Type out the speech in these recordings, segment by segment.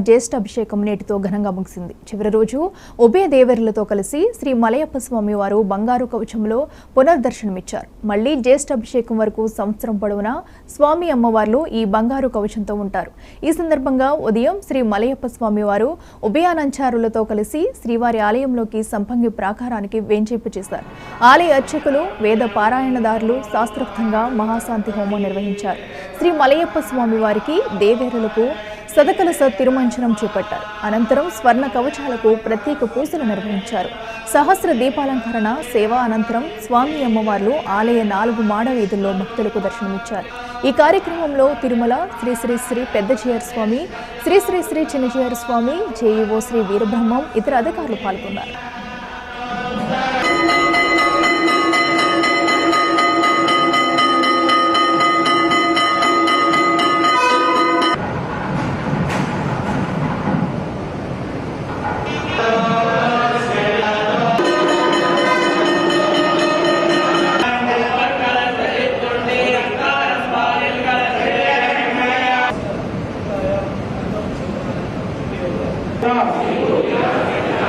జ్యేష్ఠ అభిషేకం నేటితో ఘనంగా ముగిసింది. చివరి రోజు ఉభయ దేవేరులతో కలిసి శ్రీ మలయప్ప స్వామి వారు బంగారు కవచంలో పునర్దర్శనమిచ్చారు. మళ్లీ జ్యేష్ఠ అభిషేకం వరకు సంవత్సరం పొడవునా స్వామి అమ్మవార్లు ఈ బంగారు కవచంతో ఉంటారు. ఈ సందర్భంగా ఉదయం శ్రీ మలయప్ప స్వామి వారు ఉభయానంచారులతో కలిసి శ్రీవారి ఆలయంలోకి సంపంగి ప్రాకారానికి వేంచేపు చేశారు. ఆలయ అర్చకులు, వేద పారాయణదారులు శాస్త్రోక్తంగా మహాశాంతి హోమం నిర్వహించారు. శ్రీ మలయప్ప స్వామి వారికి దేవేరులకు సదకలస తిరుమంచనం చేపట్టారు. అనంతరం స్వర్ణ కవచాలకు ప్రత్యేక పూజలు నిర్వహించారు. సహస్ర దీపాలంకరణ సేవ అనంతరం స్వామి అమ్మవార్లు ఆలయ 4 మాడ వీధుల్లో భక్తులకు దర్శనమిచ్చారు. ఈ కార్యక్రమంలో తిరుమల శ్రీ శ్రీ శ్రీ పెద్దచేయర్ స్వామి, శ్రీ శ్రీ శ్రీ చిన్నచేయర్ స్వామి, జేఈఓ శ్రీ వీరబ్రహ్మం, ఇతర అధికారులు పాల్గొన్నారు.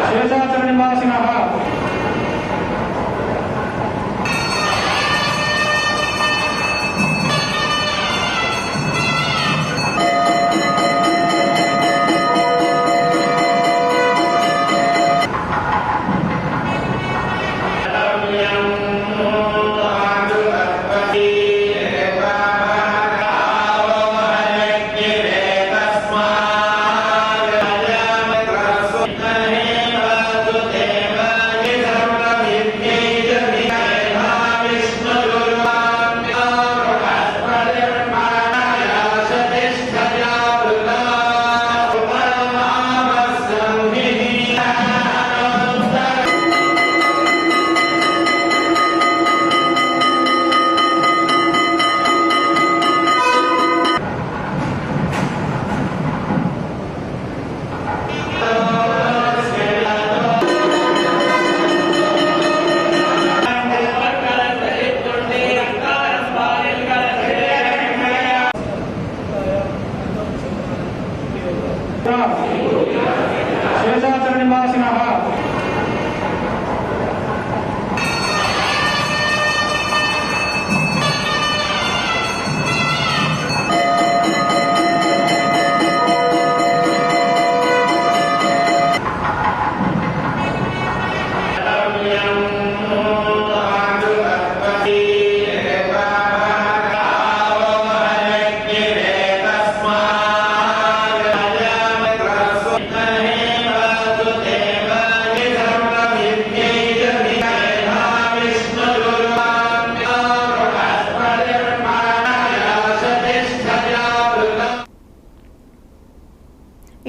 శేషాచల నివాసినః